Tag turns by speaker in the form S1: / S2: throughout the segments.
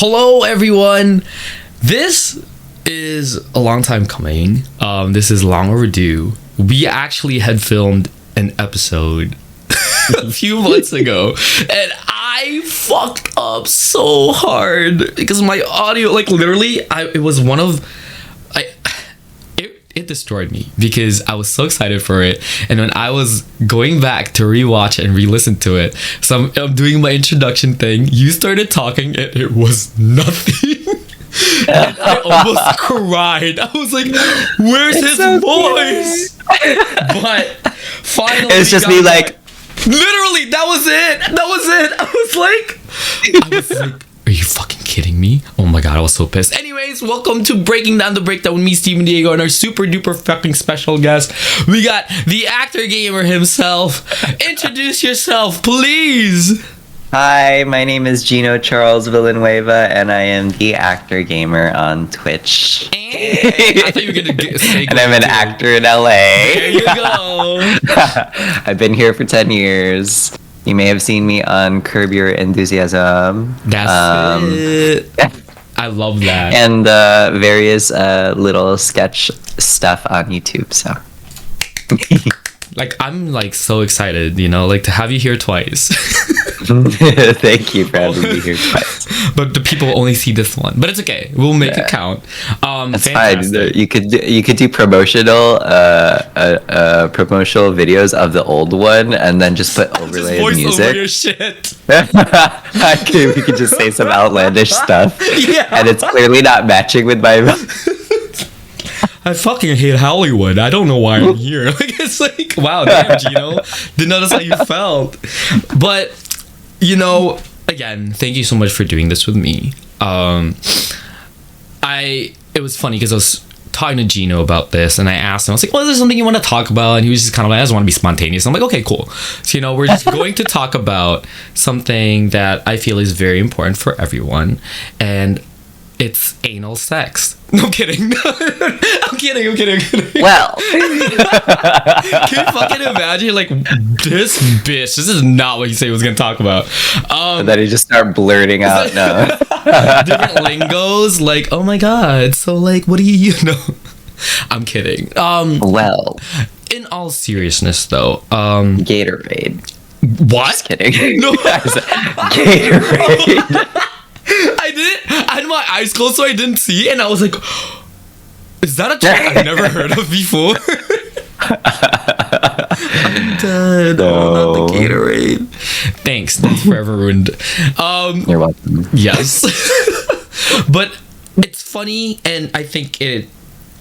S1: Hello, everyone. This is a long time coming. This is long overdue. We actually had filmed an episode a few months ago, and I fucked up so hard because my audio, like literally, it destroyed me because I was so excited for it. And when I was going back to rewatch and re-listen to it, so I'm doing my introduction thing, you started talking and it was nothing. And I almost cried. I was like, where's his voice? But finally,
S2: it's just me like,
S1: literally, that was it. I was like, are you fucking kidding me? Oh my god, I was so pissed. Anyways, welcome to Breaking Down the Breakdown with me, Steven Diego, and our super duper fucking special guest. We got the actor gamer himself. Introduce yourself, please.
S2: hi, my name is Gino Charles Villanueva, and I am the actor gamer on Twitch.
S1: I thought you were gonna say,
S2: and I'm an actor in LA.
S1: There you go.
S2: I've been here for 10 years. You may have seen me on Curb Your Enthusiasm.
S1: That's it. I love that.
S2: And various little sketch stuff on YouTube. So,
S1: like, I'm like so excited, you know, like to have you here twice.
S2: thank you for having me here twice.
S1: But the people only see this one, but it's okay. We'll make it count.
S2: That's
S1: fantastic.
S2: fine. You could do promotional videos of the old one, and then just put overlay
S1: Just voice
S2: music.
S1: over your shit.
S2: We could just say some outlandish stuff,
S1: Yeah.
S2: and it's clearly not matching with my.
S1: I fucking hate Hollywood. I don't know why I'm here. Like, it's like, wow, damn, Gino. Didn't notice how you felt. But, you know, again, thank you so much for doing this with me. It was funny because I was talking to Gino about this, and I asked him, I was like, well, is there something you want to talk about? And he was just kind of like, I just want to be spontaneous. I'm like, okay, cool. So, you know, we're just going to talk about something that I feel is very important for everyone, and it's anal sex. No kidding. I'm kidding.
S2: Well,
S1: Can you fucking imagine, like, this bitch, this is not what you said he was going to talk about.
S2: and then he just start blurting out. No,
S1: different lingos, like, oh my god, so, like, what do you know? I'm kidding.
S2: well,
S1: In all seriousness, though,
S2: Gatorade.
S1: what?
S2: Just kidding.
S1: No.
S2: Gatorade.
S1: I had my eyes closed so I didn't see, and I was like, is that a term I've never heard of before? I'm dead.
S2: No.
S1: Oh, not the Gatorade. Thanks, that's forever ruined.
S2: You're welcome.
S1: Yes. But it's funny, and I think it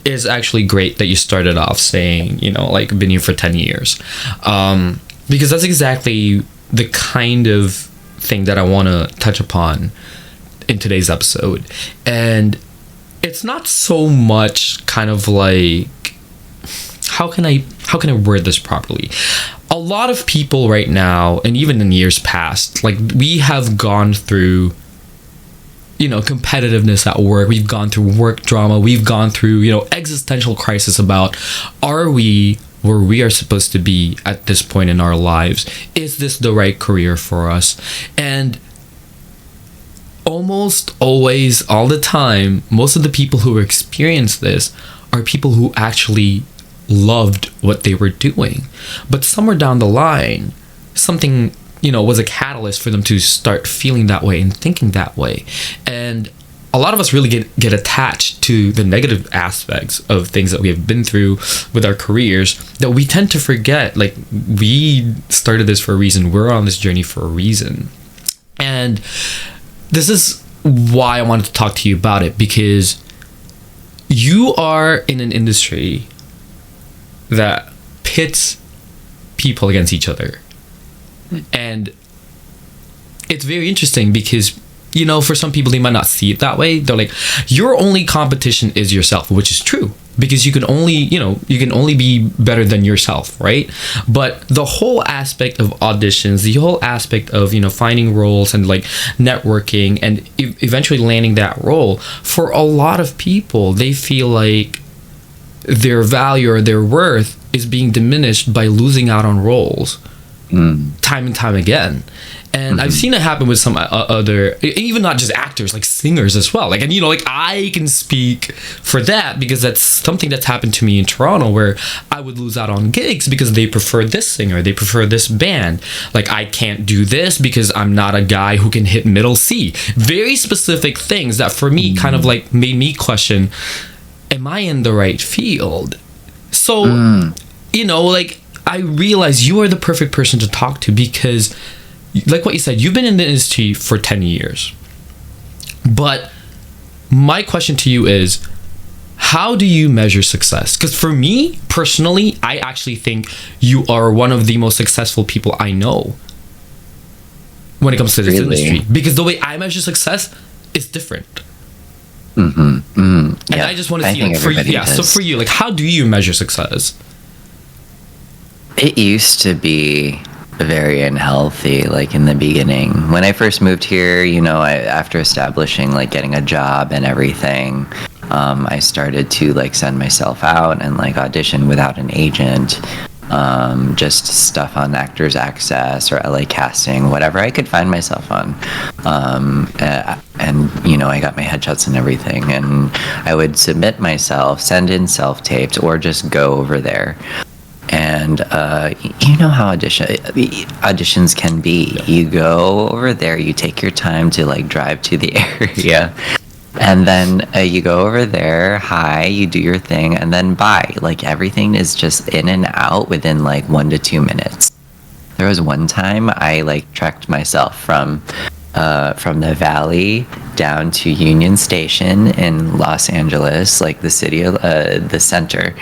S1: is actually great that you started off saying, you know, like, been here for 10 years. Because that's exactly the kind of thing that I want to touch upon in today's episode. And it's not so much kind of like, how can I word this properly? A lot of people right now, and even in years past, like, we have gone through, you know, competitiveness at work. We've gone through work drama. We've gone through, you know, existential crisis about, are we where we are supposed to be at this point in our lives? Is this the right career for us? And almost always, all the time, most of the people who experience this are people who actually loved what they were doing. But somewhere down the line, something, you know, was a catalyst for them to start feeling that way and thinking that way. And a lot of us really get attached to the negative aspects of things that we have been through with our careers, that we tend to forget, like, we started this for a reason. We're on this journey for a reason. And this is why I wanted to talk to you about it, because you are in an industry that pits people against each other. And it's very interesting because, you know, for some people, they might not see it that way. They're like, your only competition is yourself, which is true, because you can only be better than yourself, right? But the whole aspect of auditions, the whole aspect of, you know, finding roles and like networking and eventually landing that role, for a lot of people, they feel like their value or their worth is being diminished by losing out on roles time and time again. And I've seen it happen with some other, even not just actors, like singers as well. Like, and like I can speak for that because that's something that's happened to me in Toronto, where I would lose out on gigs because they prefer this singer, they prefer this band. Like, I can't do this because I'm not a guy who can hit middle C. Very specific things that for me kind of like made me question, am I in the right field? So, like, I realize you are the perfect person to talk to because, like what you said, you've been in the industry for 10 years. But my question to you is, how do you measure success? Because for me, personally, I actually think you are one of the most successful people I know when it comes to this industry. Because the way I measure success is different. And I just want to see, like, for you, so for you, like, how do you measure success?
S2: It used to be very unhealthy, like in the beginning. When I first moved here, after establishing, like, getting a job and everything, I started to, like, send myself out and, like, audition without an agent. Just stuff on Actors Access or LA Casting, whatever I could find myself on. And I got my headshots and everything, and I would submit myself, send in self-tapes, or just go over there. And you know how auditions can be. You go over there, you take your time to, like, drive to the area, and then you go over there, hi, you do your thing, and then bye. Like, everything is just in and out within, like, 1 to 2 minutes. There was one time I, like, trekked myself from the Valley down to Union Station in Los Angeles, like the city of the center,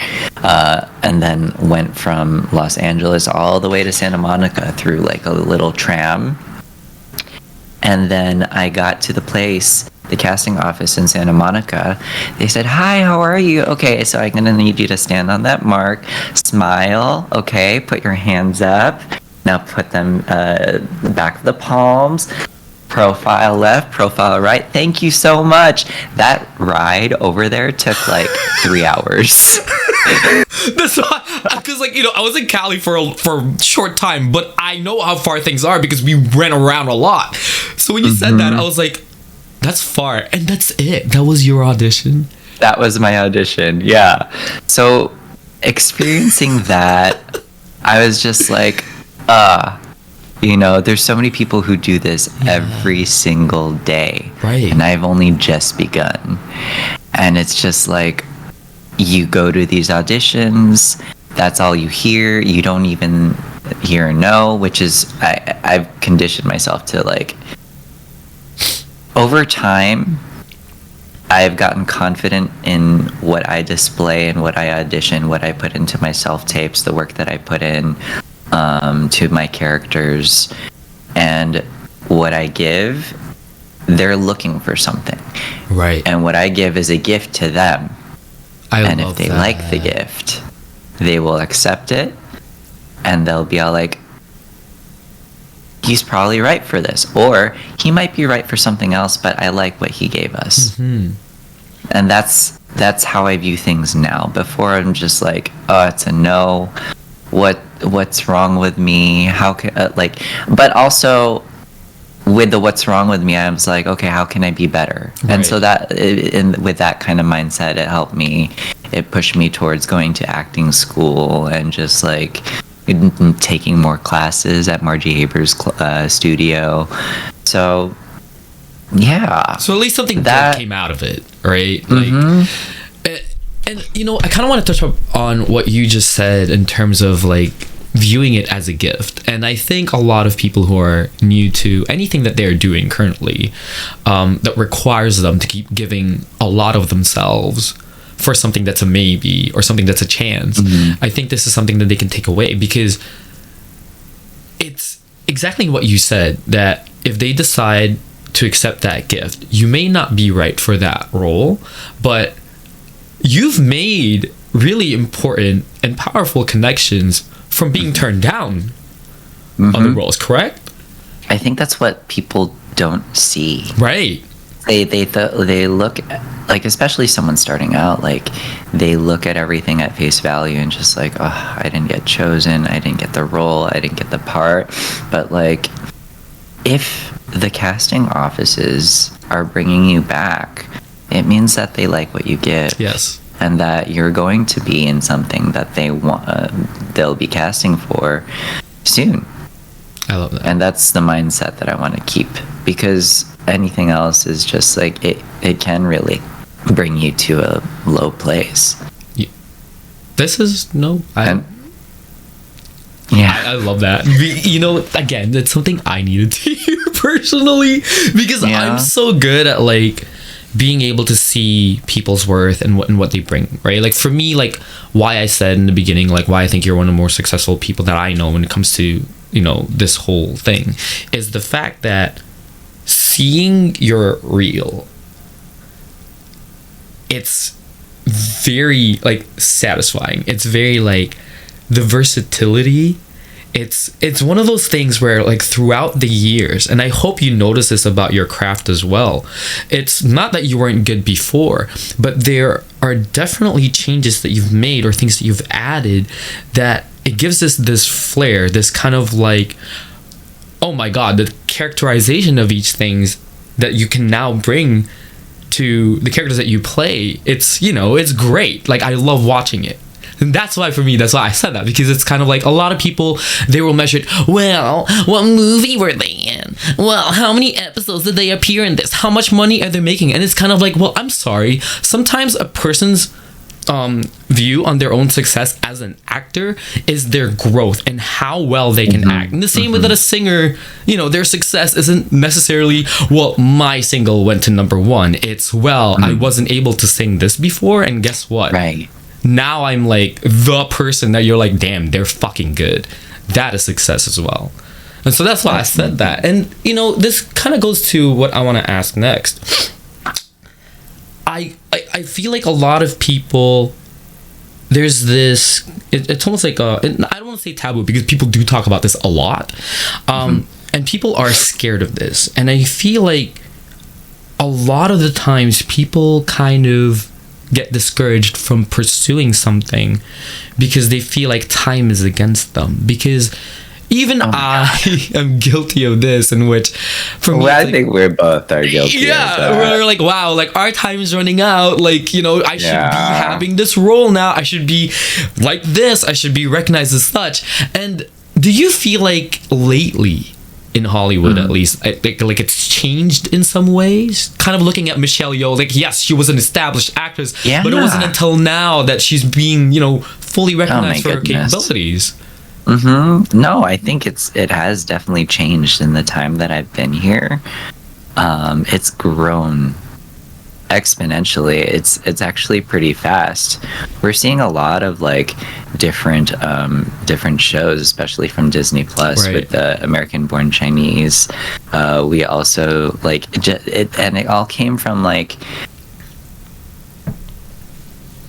S2: and then went from Los Angeles all the way to Santa Monica through, like, a little tram. And then I got to the place, the casting office in Santa Monica. They said, hi, how are you? Okay, so I'm gonna need you to stand on that mark, smile, okay, put your hands up, now put them back of the palms, profile left, profile right. Thank you so much. That ride over there took like 3 hours.
S1: That's why, because, like, I was in Cali for a short time, but I know how far things are because we ran around a lot. So when you said that, I was like, that's far. And that's it. That was your audition.
S2: That was my audition. Yeah. So experiencing that, I was just like, there's so many people who do this every single day.
S1: Right.
S2: And I've only just begun. And it's just like, you go to these auditions, that's all you hear. You don't even hear or know, which is, I've conditioned myself to, like, over time, I've gotten confident in what I display and what I audition, what I put into my self-tapes, the work that I put in to my characters, and what I give. They're looking for something.
S1: Right.
S2: And what I give is a gift to them. And if they
S1: that.
S2: like the gift, they will accept it, and they'll be all like, he's probably right for this, or he might be right for something else, but I like what he gave us. And that's how I view things now. Before, I'm just like, oh, it's a no. What's wrong with me? How can but also with the what's wrong with me, I was like, okay, how can I be better? Right. And so that with that kind of mindset, it pushed me towards going to acting school and just, like, taking more classes at Margie Haber's studio. So yeah,
S1: so at least something that came out of it, right? Like, and I kind of want to touch up on what you just said in terms of, like, viewing it as a gift. And I think a lot of people who are new to anything that they're doing currently, that requires them to keep giving a lot of themselves for something that's a maybe or something that's a chance. I think this is something that they can take away, because it's exactly what you said, that if they decide to accept that gift, you may not be right for that role, but you've made really important and powerful connections from being turned down on the roles, correct?
S2: I think that's what people don't see.
S1: Right.
S2: They look at, like, especially someone starting out, like, they look at everything at face value and just like, oh, I didn't get chosen, I didn't get the role, I didn't get the part. But, like, if the casting offices are bringing you back, it means that they like what you give.
S1: Yes.
S2: And that you're going to be in something that they'll be casting for soon.
S1: I love that.
S2: And that's the mindset that I want to keep, because anything else is just like it can really bring you to a low place.
S1: This is
S2: I
S1: love that. Again, that's something I needed to hear personally, because I'm so good at like being able to see people's worth and what they bring, right? Like for me, like why I said in the beginning, like why I think you're one of the more successful people that I know when it comes to, this whole thing, is the fact that seeing your reel, it's very like satisfying. It's very like the versatility. It's one of those things where like throughout the years, and I hope you notice this about your craft as well, it's not that you weren't good before, but there are definitely changes that you've made or things that you've added that it gives us this flair, this kind of like, oh my god, the characterization of each things that you can now bring to the characters that you play. It's it's great. Like I love watching it. And that's why I said that, because it's kind of like a lot of people, they will measure it, well, what movie were they in? Well, how many episodes did they appear in this? How much money are they making? And it's kind of like, well, I'm sorry. Sometimes a person's view on their own success as an actor is their growth and how well they can act. In the same way that a singer, their success isn't necessarily, well, my single went to number 1. It's, well, I wasn't able to sing this before, and guess what?
S2: Right.
S1: Now I'm like the person that you're like, damn, they're fucking good. That is success as well. And so that's why I said that. And this kind of goes to what I want to ask next. I feel like a lot of people, there's this, it's almost like I don't want to say taboo, because people do talk about this a lot, and people are scared of this. And I feel like a lot of the times people kind of get discouraged from pursuing something because they feel like time is against them, because even I am guilty of this, in which for me,
S2: I think we're both are guilty.
S1: Yeah, we're like, wow, like our time is running out. Like, I should be having this role now. I should be like this. I should be recognized as such. And do you feel like lately in Hollywood, at least, like it's changed in some ways? Kind of looking at Michelle Yeoh, like, yes, she was an established actress, but it wasn't until now that she's being, fully recognized for her capabilities.
S2: No, I think it has definitely changed in the time that I've been here. It's grown exponentially. It's actually pretty fast. We're seeing a lot of like different shows, especially from Disney Plus, with the American Born Chinese. We also like and it all came from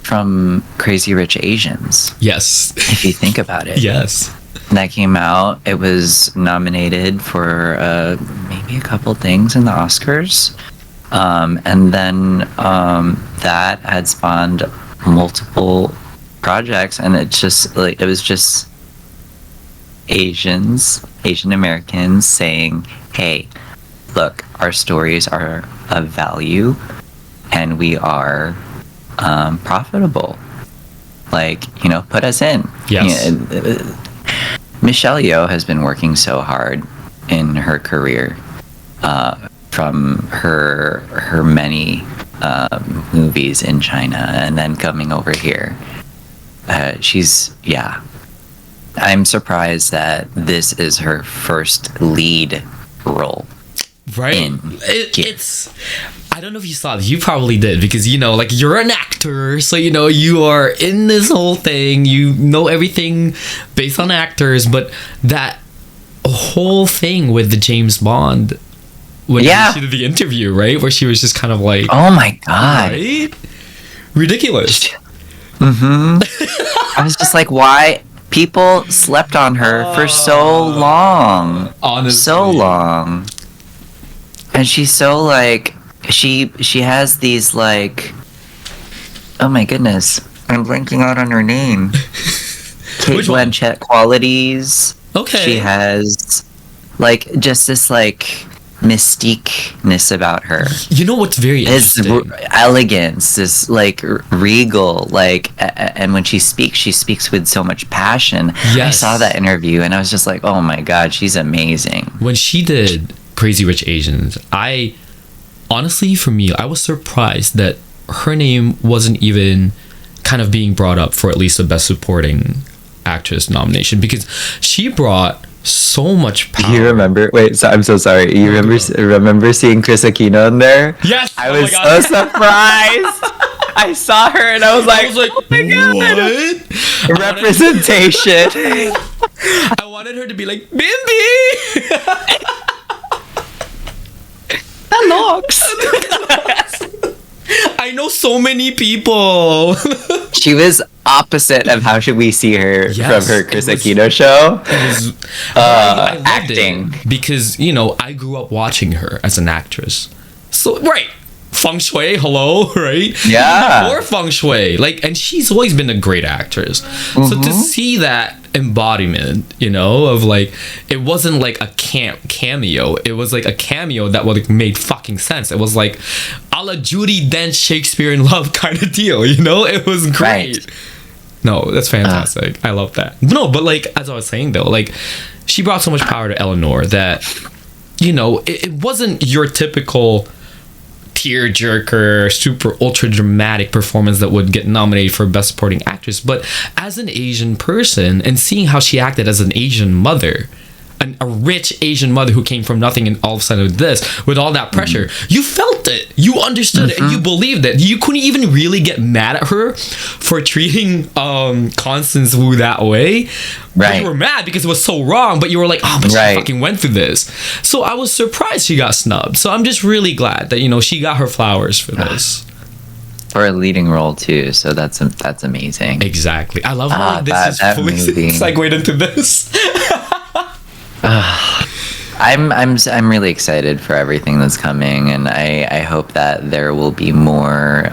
S2: from Crazy Rich Asians.
S1: Yes.
S2: If you think about it.
S1: Yes.
S2: That came out. It was nominated for maybe a couple things in the Oscars. And then that had spawned multiple projects, and it was just Asian Americans saying, hey, look, our stories are of value and we are profitable. Like, put us in.
S1: Yes.
S2: Michelle Yeoh has been working so hard in her career, from her many movies in China and then coming over here. I'm surprised that this is her first lead role.
S1: Right. It's, I don't know if you saw this. You probably did, because like you're an actor, so you are in this whole thing. You know everything based on actors, but that whole thing with the James Bond, when she did the interview, right, where she was just kind of like,
S2: oh my god,
S1: right? Ridiculous.
S2: I was just like, why people slept on her for so long,
S1: honestly.
S2: So long. And she's so like, she has these like, oh my goodness, I'm blanking out on her name. Kate Blanchett qualities.
S1: Okay.
S2: She has like just this like mystique-ness about her.
S1: You know what's very
S2: This
S1: interesting?
S2: elegance, this like regal, like, and when she speaks with so much passion. I
S1: Yes.
S2: saw that interview and I was just like, oh my god, she's amazing.
S1: When she did Crazy Rich Asians, I honestly, for me, I was surprised that her name wasn't even kind of being brought up for at least the Best Supporting Actress nomination, because she brought so much power.
S2: You remember? Wait, so I'm so sorry. You remember seeing Chris Aquino in there?
S1: Yes.
S2: I
S1: Oh my
S2: was
S1: God.
S2: so surprised. I saw her and I was like, oh my god,
S1: what?
S2: representation.
S1: I wanted her to be like, Bimbi!
S2: That looks.
S1: I know so many people.
S2: She was opposite of how should we see her
S1: Yes,
S2: from her Chris
S1: it was-
S2: Aquino show.
S1: I loved
S2: Acting.
S1: it because, you know, I grew up watching her as an actress. So, right. Feng Shui, hello, right?
S2: Yeah.
S1: Or Feng Shui. Like, and she's always been a great actress. So to see that embodiment, you know, of like, it wasn't like a cameo. It was like a cameo that would made fucking sense. It was like a la Judi Dench Shakespeare in Love kind of deal, you know? It was great.
S2: Right.
S1: No, that's fantastic. I love that. No, but like, as I was saying though, like, she brought so much power to Eleanor that, you know, it wasn't your typical tearjerker, super ultra dramatic performance that would get nominated for Best Supporting Actress. But as an Asian person, and seeing how she acted as an Asian mother, a rich Asian mother who came from nothing, and all of a sudden with this, with all that pressure, you felt it, you understood it, and you believed it. You couldn't even really get mad at her for treating Constance Wu that way. But
S2: Right.
S1: you were mad because it was so wrong, but you were like, oh, but
S2: Right.
S1: she fucking went through this. So I was surprised she got snubbed. So I'm just really glad that, you know, she got her flowers for this.
S2: For a leading role too, so that's amazing.
S1: Exactly. I love how this
S2: that
S1: is fully
S2: movie.
S1: segued into this.
S2: I'm really excited for everything that's coming, and I hope that there will be more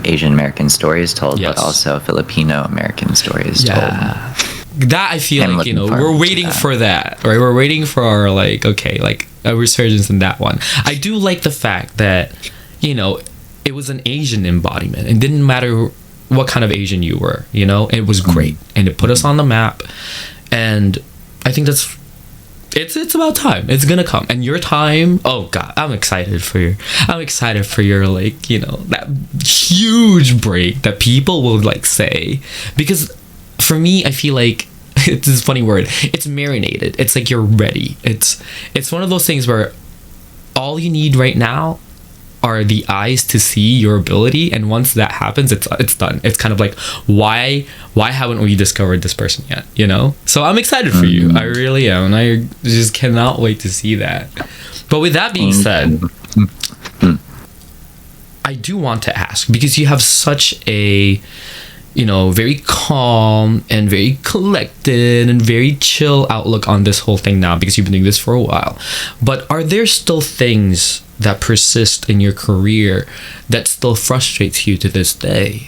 S2: Asian American stories told,
S1: Yes.
S2: but also Filipino American stories told.
S1: Yeah. That I feel
S2: I'm
S1: like, you
S2: looking
S1: know,
S2: forward
S1: we're
S2: to
S1: waiting
S2: that.
S1: for that, right? We're waiting for our, like, okay, like a resurgence in that one. I do like the fact that, you know, it was an Asian embodiment. It didn't matter what kind of Asian you were, you know, it was great. And it put us on the map. And I think that's, it's about time. It's gonna come. And your time, oh god, I'm excited for your like, you know, that huge break that people will like say. Because for me, I feel like it's this funny word. It's marinated. It's like you're ready. It's one of those things where all you need right now are the eyes to see your ability, and once that happens, it's done. It's kind of like, why haven't we discovered this person yet, you know? So I'm excited for you. I really am, and I just cannot wait to see that. But with that being said, I do want to ask, because you have such a, you know, very calm and very collected and very chill outlook on this whole thing now, because you've been doing this for a while. But are there still things that persist in your career that still frustrates you to this day?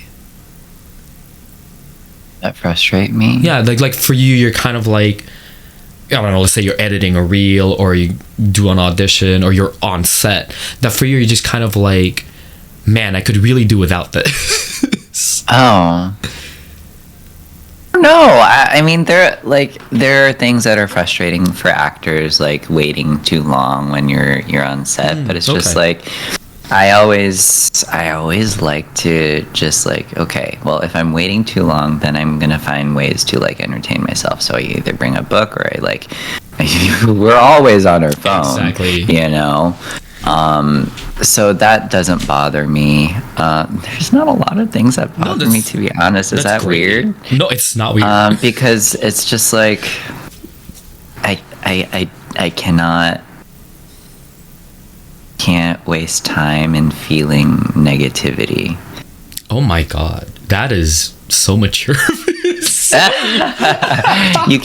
S2: That frustrate me.
S1: Yeah, like for you, you're kind of like, I don't know, let's say you're editing a reel, or you do an audition, or you're on set, that for you, you're just kind of like, man, I could really do without this.
S2: Oh. No, I mean there are things that are frustrating for actors, like waiting too long when you're on set. But it's just
S1: okay.
S2: like I always like to just like, okay, well, if I'm waiting too long, then I'm gonna find ways to like entertain myself. So I either bring a book, or I like we're always on our phone,
S1: Exactly.
S2: you know. So that doesn't bother me. There's not a lot of things that bother me, to be honest. Is that
S1: That's great.
S2: weird?
S1: No, it's not weird.
S2: Because it's just like I can't waste time in feeling negativity.
S1: Oh my god, that is so mature.
S2: We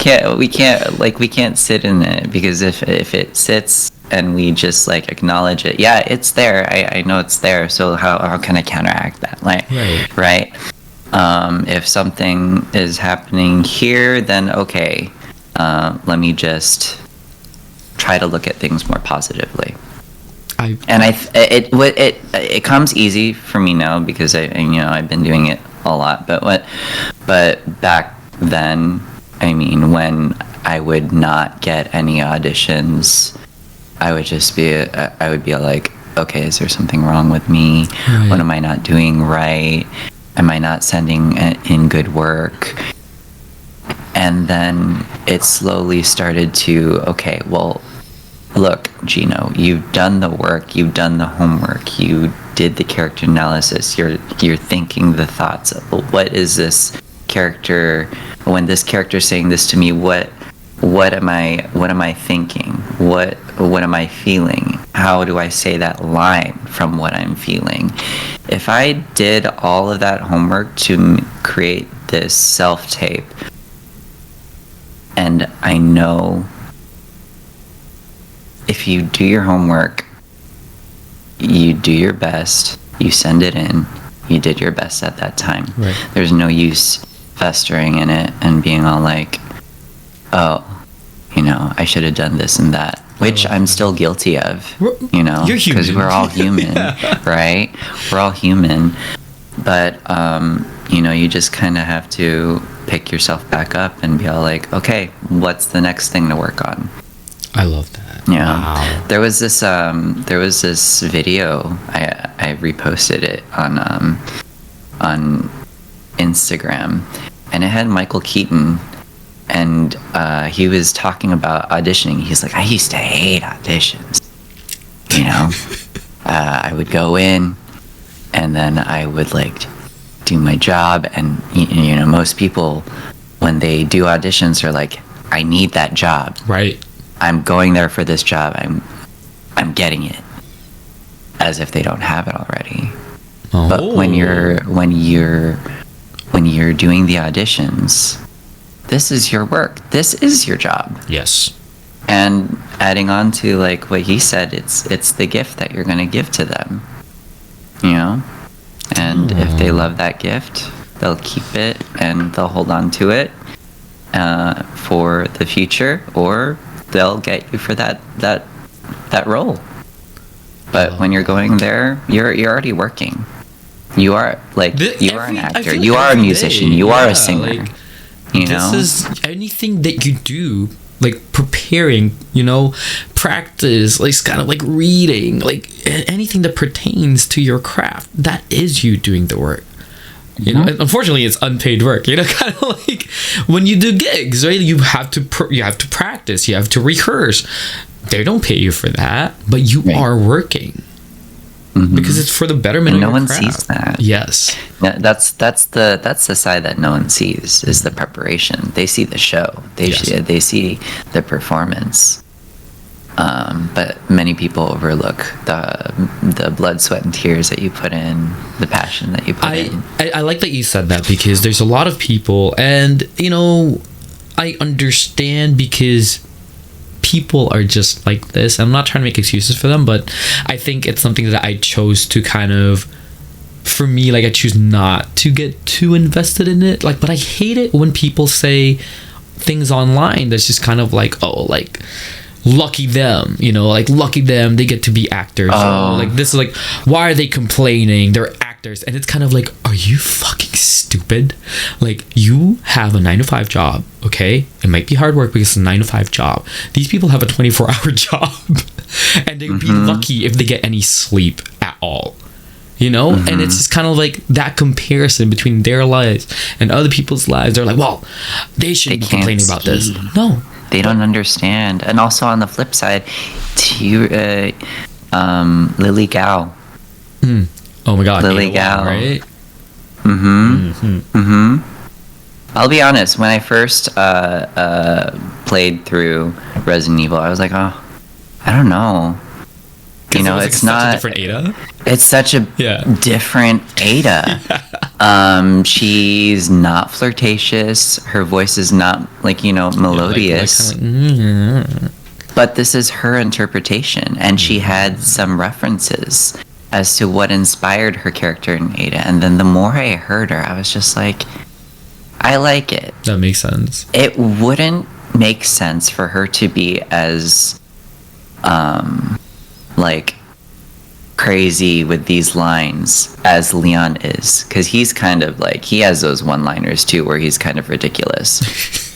S2: can't sit in it, because if it sits and we just like acknowledge it, yeah, it's there, I know it's there, so how can I counteract that, like, right? If something is happening here, then okay, let me just try to look at things more positively.
S1: I
S2: It comes easy for me now because I've been doing it a lot. But back then, I mean, when I would not get any auditions, I would be like, okay, is there something wrong with me?
S1: Right.
S2: What am I not doing right? Am I not sending in good work? And then it slowly started to, okay, well, look, Gino, you've done the work, you've done the homework, you did the character analysis, you're thinking the thoughts of, well, what is this character, when this character is saying this to me, what am I thinking? What am I feeling? How do I say that line from what I'm feeling? If I did all of that homework to create this self-tape, and I know if you do your homework, you do your best, you send it in, you did your best at that time.
S1: Right.
S2: There's no use festering in it and being all like, oh, I should have done this and that, which I'm still guilty of,
S1: You're human.
S2: because we're all human, right? We're all human. But, you just kind of have to pick yourself back up and be all like, okay, what's the next thing to work on?
S1: I love that.
S2: Yeah.
S1: Wow.
S2: There was this video, I reposted it on Instagram, and it had Michael Keaton, and he was talking about auditioning. He's like, I used to hate auditions. I would go in, and then I would like do my job, and most people when they do auditions are like, I need that job.
S1: Right.
S2: I'm going there for this job. I'm getting it, as if they don't have it already.
S1: Oh.
S2: But when you're doing the auditions, this is your work. This is your job.
S1: Yes.
S2: And adding on to like what he said, it's the gift that you're going to give to them. And if they love that gift, they'll keep it and they'll hold on to it for the future, or they'll get you for that role. But when you're going there, you're already working. You are an actor. You are a musician. You are a singer.
S1: This is anything that you do, like preparing, practice, like kind of like reading, like anything that pertains to your craft. That is you doing the work. And unfortunately, it's unpaid work. Kind of like when you do gigs, right? You have to practice. You have to rehearse. They don't pay you for that, but you are working because it's for the betterment of your craft. No one sees that. Yes,
S2: that's the side that no one sees, is the preparation. They see the show. They see the performance. But many people overlook the blood, sweat, and tears that you put in, the passion that you put in.
S1: I like that you said that, because there's a lot of people, and I understand, because people are just like this. I'm not trying to make excuses for them, but I think it's something that I chose to kind of, for me, like I choose not to get too invested in it. Like, but I hate it when people say things online that's just kind of like, oh, like, lucky them, like lucky them, they get to be actors. Like, this is like, why are they complaining? They're actors. And it's kind of like, are you fucking stupid? Like, you have a 9-to-5 job, okay? It might be hard work because it's a 9-to-5 job. These people have a 24-hour job, and they'd be lucky if they get any sleep at all. And it's just kind of like that comparison between their lives and other people's lives. They're like, well, they shouldn't be complaining about this. No.
S2: They don't understand. And also on the flip side, Lily Gao.
S1: Oh my God.
S2: Lily Gao.
S1: Right?
S2: I'll be honest, when I first played through Resident Evil, I was like, oh, I don't know. It's not
S1: such a different Ada.
S2: It's such a different Ada. She's not flirtatious. Her voice is not melodious. But this is her interpretation, and she had some references as to what inspired her character in Ada. And then the more I heard her, I was just like, I like it.
S1: That makes sense.
S2: It wouldn't make sense for her to be as like crazy with these lines as Leon is, because he's kind of like, he has those one-liners too where he's kind of ridiculous.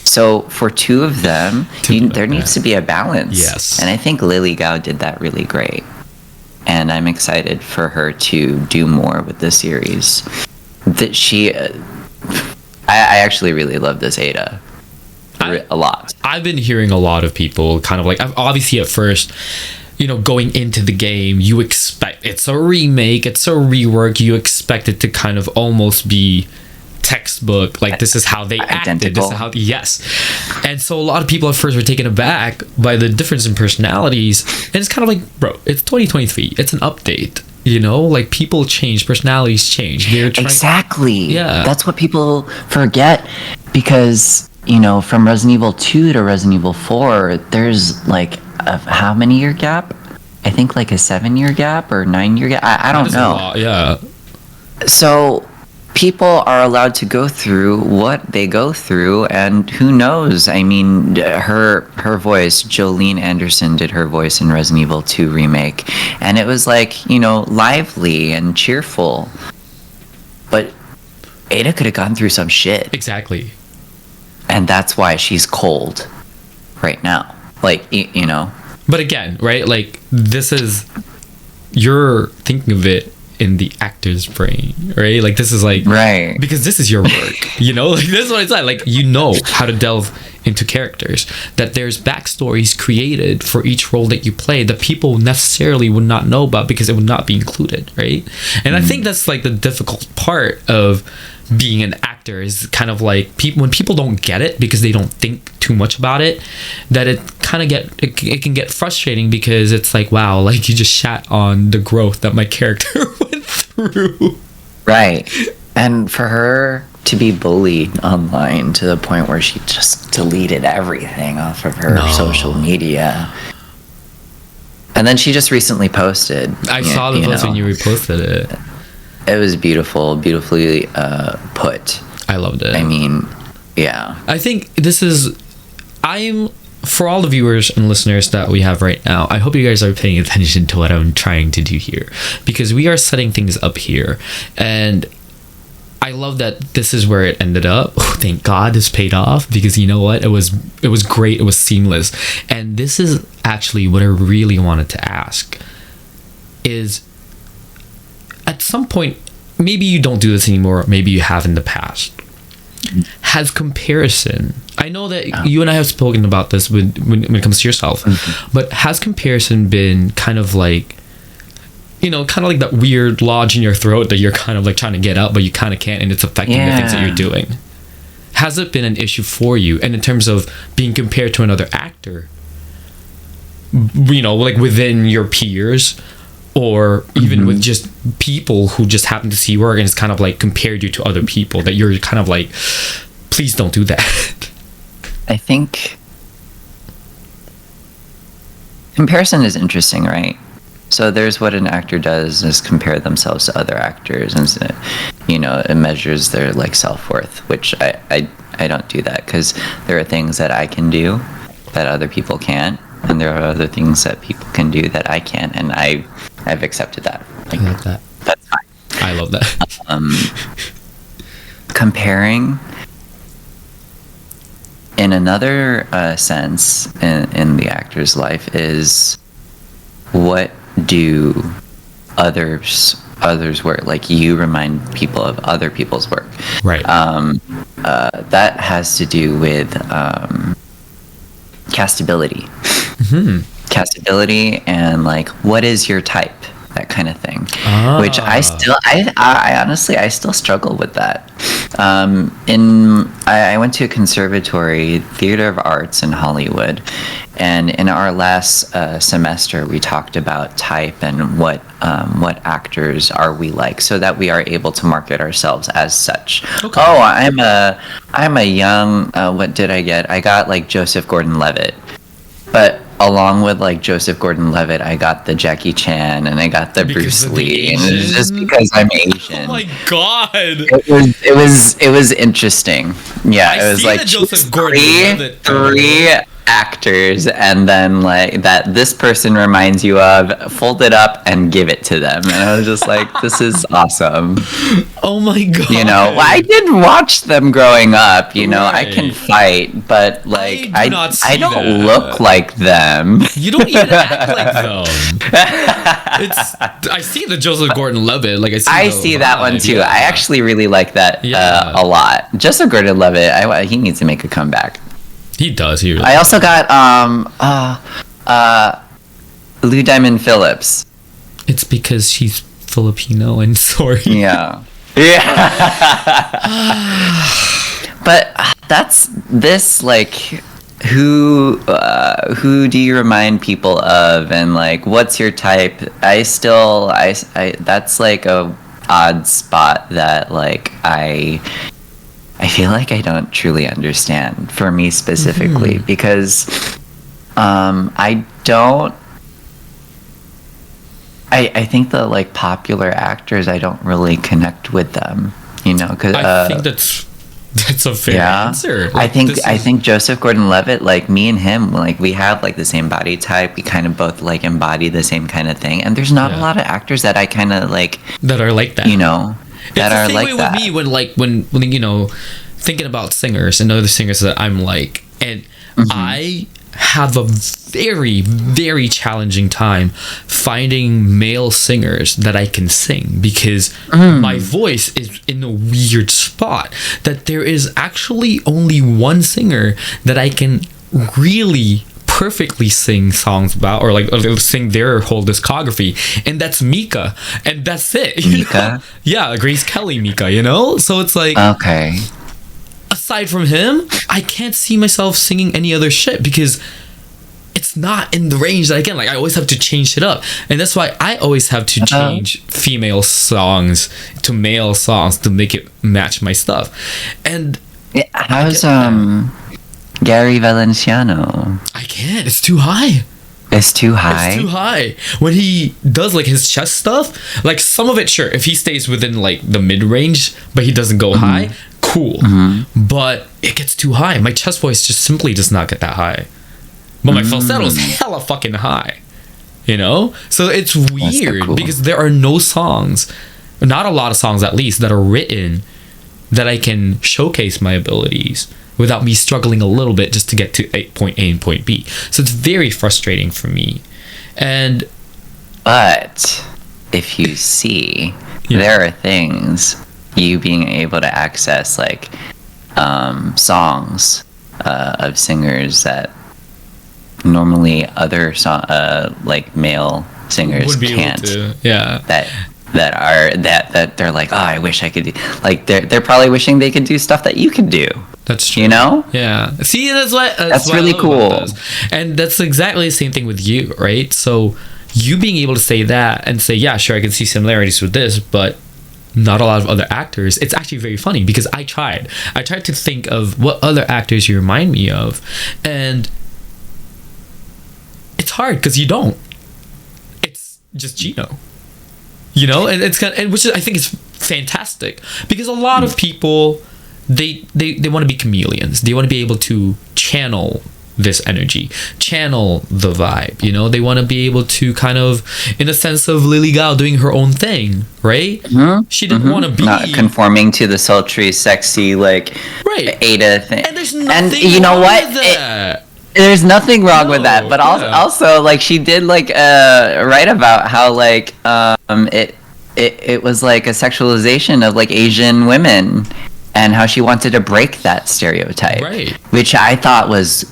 S2: So for two of them, there needs to be a balance.
S1: Yes.
S2: And I think Lily Gao did that really great. And I'm excited for her to do more with the series. That I actually really love this Ada a lot.
S1: I've been hearing a lot of people kind of like, obviously at first, going into the game, you expect it's a remake, it's a rework, you expect it to kind of almost be textbook, like this is how they acted, this is how, yes. And so a lot of people at first were taken aback by the difference in personalities, and it's kind of like, bro, it's 2023, it's an update, like people change, personalities change.
S2: Exactly.
S1: Yeah,
S2: that's what people forget, because from Resident Evil 2 to Resident Evil 4, there's like how many year gap? I think like a 7-year gap or 9-year gap. I don't know.
S1: A lot, yeah.
S2: So people are allowed to go through what they go through, and who knows? I mean, her voice, Jolene Anderson did her voice in Resident Evil 2 remake, and it was like, lively and cheerful. But Ada could have gone through some shit.
S1: Exactly.
S2: And that's why she's cold right now. Like,
S1: But again, right? Like, you're thinking of it in the actor's brain, right? Like, this is like,
S2: right,
S1: because this is your work, like this is what it's like. Like, how to delve into characters, that there's backstories created for each role that you play that people necessarily would not know about because it would not be included, right? And I think that's like the difficult part of being an actor, is kind of like when people don't get it because they don't think too much about it, that it kind of it can get frustrating, because it's like, wow, like you just shat on the growth that my character went through.
S2: Right. And for her to be bullied online to the point where she just deleted everything off of her social media. And then she just recently posted.
S1: I saw the post when you reposted it.
S2: It was beautifully put.
S1: I loved it.
S2: I mean, yeah.
S1: I think for all the viewers and listeners that we have right now, I hope you guys are paying attention to what I'm trying to do here, because we are setting things up here, and I love that this is where it ended up. Oh, thank God this paid off, because you know what? It was great. It was seamless. And this is actually what I really wanted to ask, is at some point, maybe you don't do this anymore, maybe you have in the past, has comparison, I know that you and I have spoken about this when it comes to yourself, but has comparison been kind of like, kind of like that weird lodge in your throat that you're kind of like trying to get out, but you kind of can't, and it's affecting the things that you're doing? Has it been an issue for you? And in terms of being compared to another actor, like within your peers, or even with just people who just happen to see work, and it's kind of like compared you to other people, that you're kind of like, please don't do that.
S2: I think comparison is interesting, right? So there's what an actor does is compare themselves to other actors, and it measures their like self-worth, which I don't do that, because there are things that I can do that other people can't, and there are other things that people can do that I can't, and I've accepted that. Like,
S1: I love that.
S2: That's fine.
S1: I love that.
S2: Comparing, in another sense, in the actor's life, is what do others work, like you remind people of other people's work,
S1: right?
S2: That has to do with castability. Castability, and like, what is your type, that kind of thing. Which I honestly still struggle with that. I went to a conservatory, Theater of Arts in Hollywood, and in our last semester we talked about type and what actors are we like, so that we are able to market ourselves as such. Okay. Oh, I'm a young what did I get? I got like Joseph Gordon-Levitt, but along with like Joseph Gordon-Levitt, I got the Jackie Chan, and I got the Bruce Lee, and it's just because I'm Asian.
S1: Oh my God!
S2: It was interesting. Yeah, it was like
S1: Joseph Gordon-Levitt
S2: actors, and then like that this person reminds you of, fold it up and give it to them. And I was just like, this is awesome.
S1: Oh my god.
S2: You know, I did watch them growing up, you know, I
S1: Right.
S2: can fight, but like
S1: I do not see
S2: I don't
S1: that.
S2: look like them.
S1: You don't even act like them. I see the Joseph Gordon-Levitt. Like
S2: I see that one too.
S1: Yeah.
S2: I actually really like that
S1: Yeah.
S2: a lot. Joseph Gordon-Levitt, he needs to make a comeback.
S1: He does. He really
S2: I also got Lou Diamond Phillips.
S1: It's because she's Filipino and sorry.
S2: Yeah. But that's this, like, who do you remind people of, and like what's your type? I that's like a odd spot that like I feel like I don't truly understand, for me specifically, because I think the like popular actors, I don't really connect with them, you know, because
S1: I think that's a fair answer.
S2: I think Joseph Gordon-Levitt, like me and him, like we have like the same body type. We kind of both like embody the same kind of thing, and there's not a lot of actors that I kind of like
S1: that are like that.
S2: You know, that
S1: it's
S2: are
S1: the same
S2: like
S1: way
S2: that.
S1: with me when you know, thinking about singers and other singers that I'm like, and I have a very, very challenging time finding male singers that I can sing, because my voice is in a weird spot that there is actually only one singer that I can really perfectly sing songs about, or like sing their whole discography, and that's Mika, and that's it.
S2: Mika?
S1: Yeah, Grace Kelly Mika, you know? So it's like,
S2: Okay.
S1: aside from him, I can't see myself singing any other shit, because it's not in the range that I can. Like, I always have to change it up, and that's why I always have to change female songs to male songs to make it match my stuff. And
S2: How's Gary Valenciano?
S1: I can't. It's too high.
S2: It's too high.
S1: It's too high. When he does like his chest stuff, like some of it, sure, if he stays within like the mid range, but he doesn't go high, cool. But it gets too high. My chest voice just simply does not get that high. But my falsetto is hella fucking high. You know? So it's weird
S2: cool.
S1: because there are no songs, not a lot of songs at least, that are written that I can showcase my abilities without me struggling a little bit just to get to point A and point B. So it's very frustrating for me.
S2: But if you see, there are things, you being able to access like songs of singers that normally other like male singers
S1: Would be
S2: can't.
S1: able to, yeah.
S2: That they're like, oh, I wish I could do. Like they're probably wishing they could do stuff that you could do.
S1: That's true.
S2: You know?
S1: Yeah. See, that's what
S2: That's
S1: what I
S2: really
S1: love about
S2: cool.
S1: this. And that's exactly the same thing with you, right? So you being able to say that and say, yeah, sure, I can see similarities with this, but not a lot of other actors. It's actually very funny because I tried to think of what other actors you remind me of, and it's hard because you don't. It's just Gino. You know, and it's kind of, and which is, I think is fantastic, because a lot of people they want to be chameleons. They want to be able to channel this energy, channel the vibe. You know, they want to be able to kind of, in a sense of Lily Gao doing her own thing, right? She didn't want to be
S2: not conforming to the sultry, sexy, like Ada thing.
S1: And there's nothing
S2: you know
S1: wrong
S2: what?
S1: with that.
S2: There's nothing wrong with that, but also like she did like write about how like it was like a sexualization of like Asian women, and how she wanted to break that stereotype,
S1: right?
S2: Which I thought was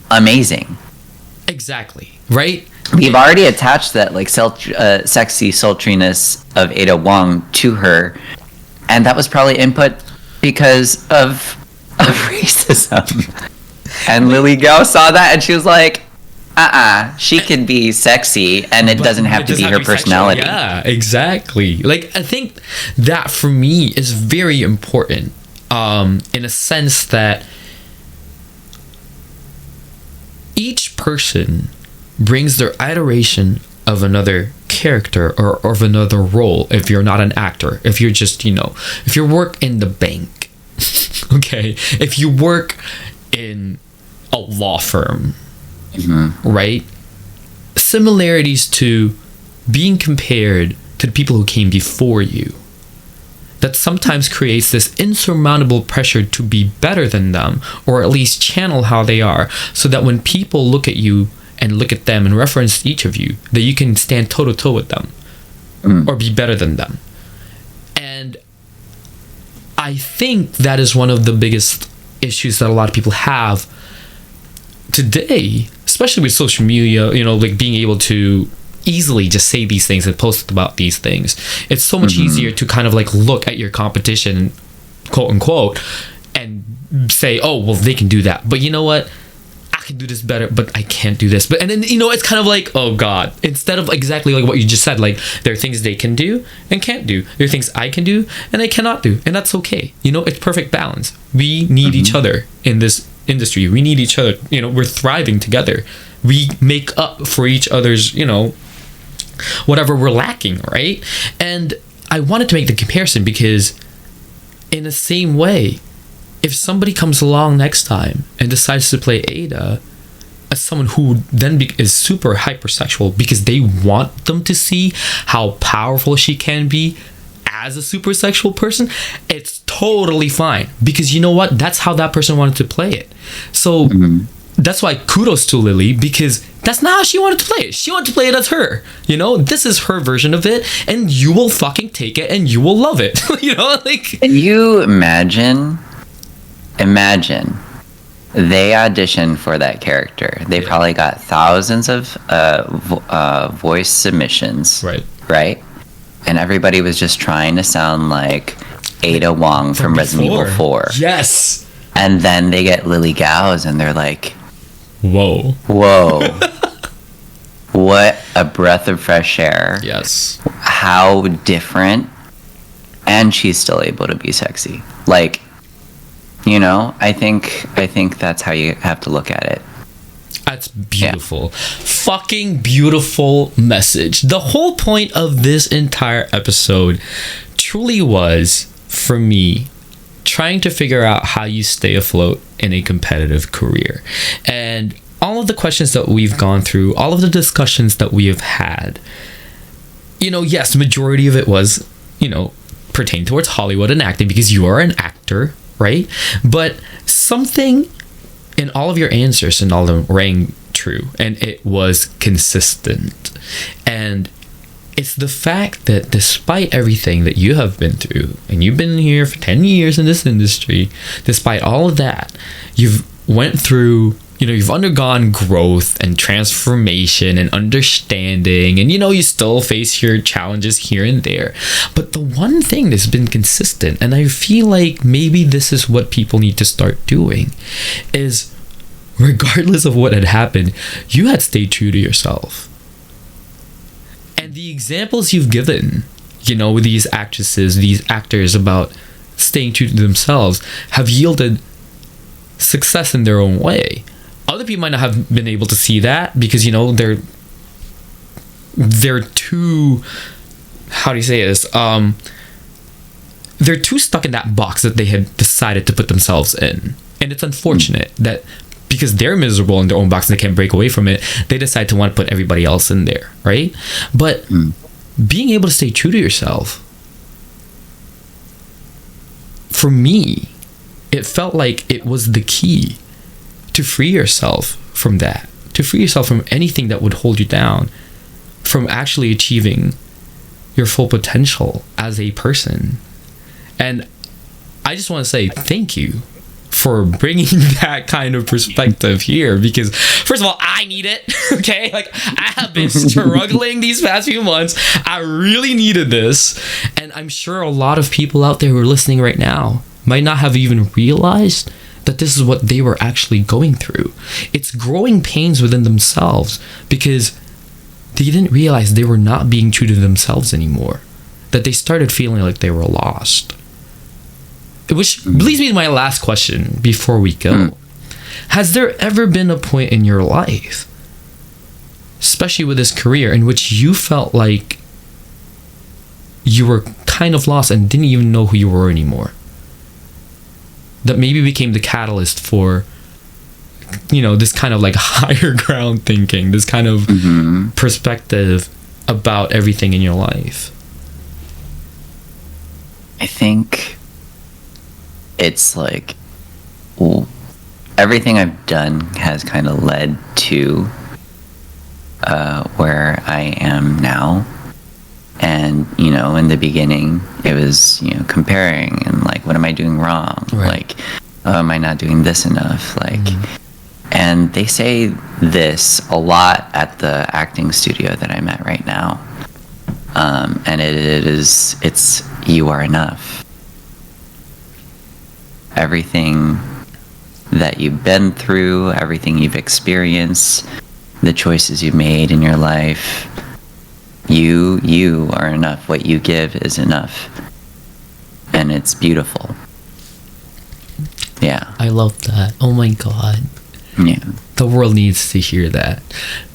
S2: amazing.
S1: Exactly, right?
S2: We've already attached that like sexy sultriness of Ada Wong to her, and that was probably input because of racism. And Lily Gao saw that and she was like, she could be sexy, and it doesn't have to be her personality.
S1: Sexual. Yeah, exactly. Like, I think that for me is very important, in a sense that each person brings their iteration of another character or of another role. If you're not an actor, if you're just, you know, if you work in the bank, okay, if you work in a law firm, right? Similarities to being compared to the people who came before you, that sometimes creates this insurmountable pressure to be better than them, or at least channel how they are, so that when people look at you and look at them and reference each of you, that you can stand toe to toe with them or be better than them. And I think that is one of the biggest issues that a lot of people have today, especially with social media, you know, like being able to easily just say these things and post about these things. It's so much easier to kind of like look at your competition, quote unquote, and say, oh, well, they can do that, but you know what, I can do this better, but I can't do this. But and then, you know, it's kind of like, oh god, instead of exactly like what you just said, like there are things they can do and can't do, there are things I can do and I cannot do, and that's okay. You know, it's perfect balance. We need each other in this industry. We need each other. You know, we're thriving together. We make up for each other's, you know, whatever we're lacking, right? And I wanted to make the comparison because in the same way, if somebody comes along next time and decides to play Ada as someone who then is super hypersexual because they want them to see how powerful she can be as a super sexual person, it's totally fine, because you know what, that's how that person wanted to play it. So that's why kudos to Lily, because that's not how she wanted to play it. She wanted to play it as her. You know, this is her version of it, and you will fucking take it and you will love it. You know, like.
S2: Can you imagine they auditioned for that character. They probably got thousands of voice submissions. Right? And everybody was just trying to sound like Ada Wong from Resident Evil 4.
S1: Yes.
S2: And then they get Lily Gow's and they're like,
S1: whoa.
S2: What a breath of fresh air.
S1: Yes.
S2: How different. And she's still able to be sexy. Like, you know, I think that's how you have to look at it.
S1: That's beautiful. Yeah. Fucking beautiful message. The whole point of this entire episode truly was, for me, trying to figure out how you stay afloat in a competitive career. And all of the questions that we've gone through, all of the discussions that we have had, you know, yes, the majority of it was, you know, pertained towards Hollywood and acting, because you are an actor, right? But something in all of your answers and all of them rang true, and it was consistent. And it's the fact that despite everything that you have been through, and you've been here for 10 years in this industry, despite all of that, you've went through, you know, you've undergone growth and transformation and understanding, and you know, you still face your challenges here and there. But the one thing that's been consistent, and I feel like maybe this is what people need to start doing, is regardless of what had happened, you had stayed true to yourself. And the examples you've given, you know, with these actresses, these actors, about staying true to themselves, have yielded success in their own way. Other people might not have been able to see that because, you know, they're too, how do you say this? They're too stuck in that box that they had decided to put themselves in. And it's unfortunate that because they're miserable in their own box and they can't break away from it, they decide to want to put everybody else in there, right? But being able to stay true to yourself, for me, it felt like it was the key to free yourself from that, to free yourself from anything that would hold you down, from actually achieving your full potential as a person. And I just want to say thank you for bringing that kind of perspective here, because first of all, I need it. Okay, like I have been struggling these past few months. I really needed this, and I'm sure a lot of people out there who are listening right now might not have even realized that this is what they were actually going through. It's growing pains within themselves because they didn't realize they were not being true to themselves anymore, that they started feeling like they were lost. Which leads me to my last question before we go. Has there ever been a point in your life, especially with this career, in which you felt like you were kind of lost and didn't even know who you were anymore? That maybe became the catalyst for this kind of like higher ground thinking, this kind of perspective about everything in your life?
S2: I think it's like everything I've done has kind of led to where I am now. And, in the beginning, it was, comparing and like, what am I doing wrong?
S1: Right.
S2: Like, oh, am I not doing this enough? Like, and they say this a lot at the acting studio that I'm at right now. And it's you are enough. Everything that you've been through, everything you've experienced, the choices you've made in your life, you are enough. What you give is enough. And it's beautiful. Yeah.
S1: I love that. Oh my God.
S2: Yeah.
S1: The world needs to hear that.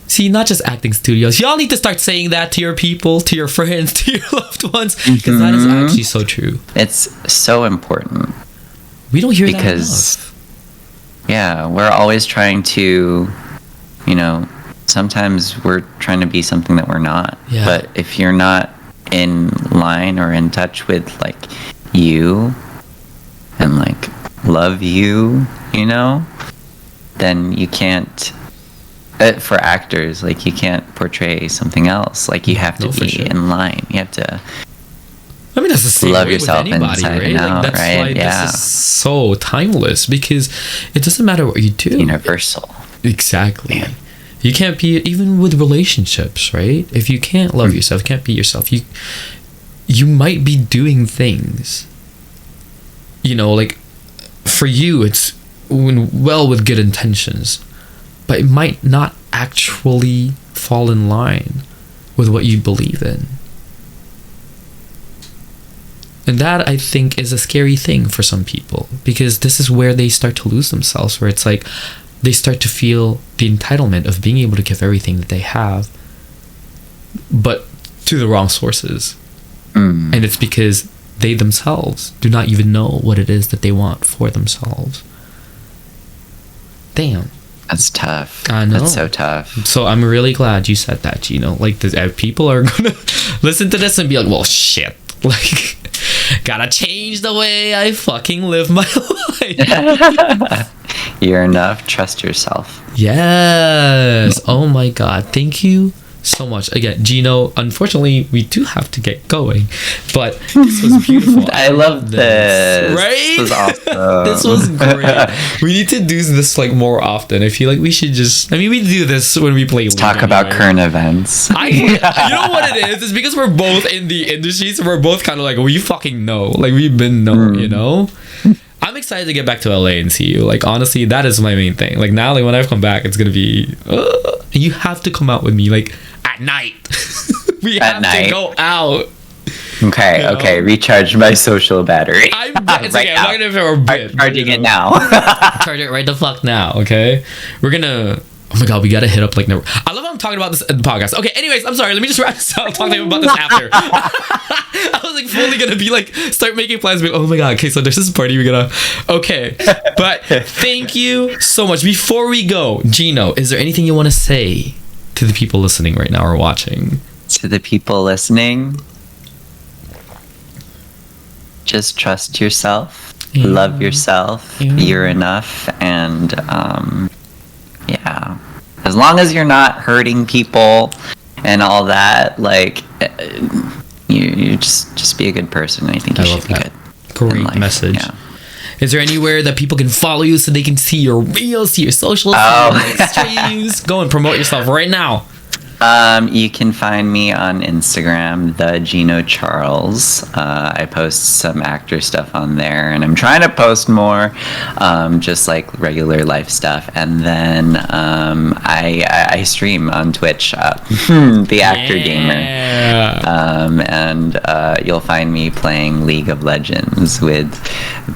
S1: See, not just acting studios. Y'all need to start saying that to your people, to your friends, to your loved ones, because that is actually so true.
S2: It's so important.
S1: We don't hear that
S2: because,
S1: enough.
S2: yeah, we're always trying to, sometimes we're trying to be something that we're not.
S1: Yeah.
S2: But if you're not in line or in touch with, like, you and, like, love you, then you can't, for actors, like, you can't portray something else. Like, you have to be in line. You have to
S1: that's the same
S2: love
S1: way
S2: yourself
S1: with anybody,
S2: inside
S1: right?
S2: and out,
S1: That's
S2: right?
S1: why this is so timeless, because it doesn't matter what you do.
S2: Universal.
S1: Exactly.
S2: Yeah.
S1: You can't be, even with relationships, right? If you can't love yourself, can't be yourself, you might be doing things, like, for you, it's with good intentions, but it might not actually fall in line with what you believe in. And that, I think, is a scary thing for some people, because this is where they start to lose themselves, where it's like they start to feel the entitlement of being able to give everything that they have, but to the wrong sources. And it's because they themselves do not even know what it is that they want for themselves. Damn.
S2: That's tough.
S1: I know.
S2: That's so tough.
S1: So I'm really glad you said that, Gino. Like, people are gonna listen to this and be like, well, shit. Like, gotta change the way I fucking live my life.
S2: You're enough. Trust yourself.
S1: Yes. Oh my God. Thank you so much. Again, Gino, unfortunately, we do have to get going, but this was beautiful.
S2: I love this.
S1: Right?
S2: This was awesome.
S1: This was great. We need to do this like more often. I feel like we should we do this when we play League
S2: Talk about
S1: anyway.
S2: current events.
S1: You know what it is? It's because we're both in the industry, so we're both kind of like, we fucking know. Like, we've been known, I'm excited to get back to LA and see you. Like, honestly, that is my main thing. Like, now, like, when I come back, it's gonna be you have to come out with me, like, at night. We have to go out.
S2: Okay, recharge my social battery.
S1: It's okay. I'm not gonna for a bit.
S2: Charging it now.
S1: Charge it right the fuck now, okay? We're gonna... Oh my God, we gotta hit up, like... I love how I'm talking about this in the podcast. Okay, anyways, I'm sorry. Let me just wrap this up. Talking about this after. I was, like, fully gonna be, like... Start making plans. Be like, oh my God, okay, so there's this party. We're gonna... Okay. But thank you so much. Before we go, Gino, is there anything you want to say to the people listening right now or watching?
S2: To the people listening, just trust yourself.
S1: Yeah.
S2: Love yourself.
S1: Yeah.
S2: You're enough. And, yeah. As long as you're not hurting people and all that, like, you just be a good person. I think you should be good.
S1: Great message.
S2: Yeah.
S1: Is there anywhere that people can follow you so they can see your reels, see your socials, see your streams? Go and promote yourself right now.
S2: You can find me on Instagram, the Gino Charles. I post some actor stuff on there, and I'm trying to post more, just like regular life stuff. And then I stream on Twitch, theactorgamer. And you'll find me playing League of Legends with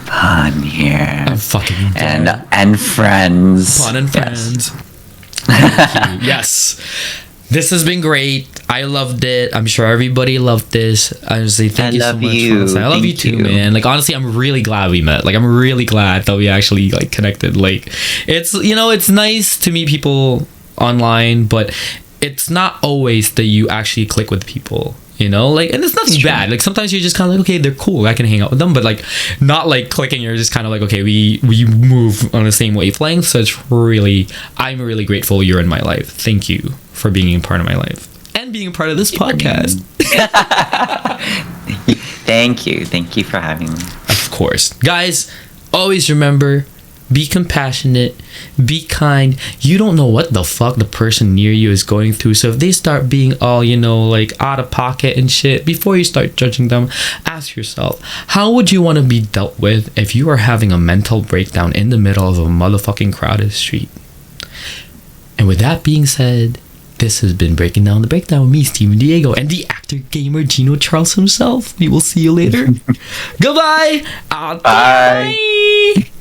S2: Pun here.
S1: I'm fucking
S2: and friends.
S1: Pun and friends.
S2: Yes.
S1: Yes. This has been great. I loved it. I'm sure everybody loved this. Honestly, thank you so much. I love you too, man. Like, honestly, I'm really glad we met. Like, I'm really glad that we actually like connected. Like, it's, you know, it's nice to meet people online, but it's not always that you actually click with people. You know, like, and it's nothing bad. Like, sometimes you're just kind of like, okay, they're cool, I can hang out with them, but like, not like clicking. You're just kind of like, okay, we move on the same wavelength. So it's really, I'm really grateful you're in my life. Thank you for being a part of my life and being a part of this podcast.
S2: Thank you for having me.
S1: Of course, guys. Always remember. Be compassionate, be kind. You don't know what the fuck the person near you is going through. So if they start being all, you know, like out of pocket and shit, before you start judging them, ask yourself, how would you want to be dealt with if you are having a mental breakdown in the middle of a motherfucking crowded street? And with that being said, this has been Breaking Down the Breakdown with me, Steven Diego, and the actor gamer Gino Charles himself. We will see you later. Goodbye.
S2: Bye.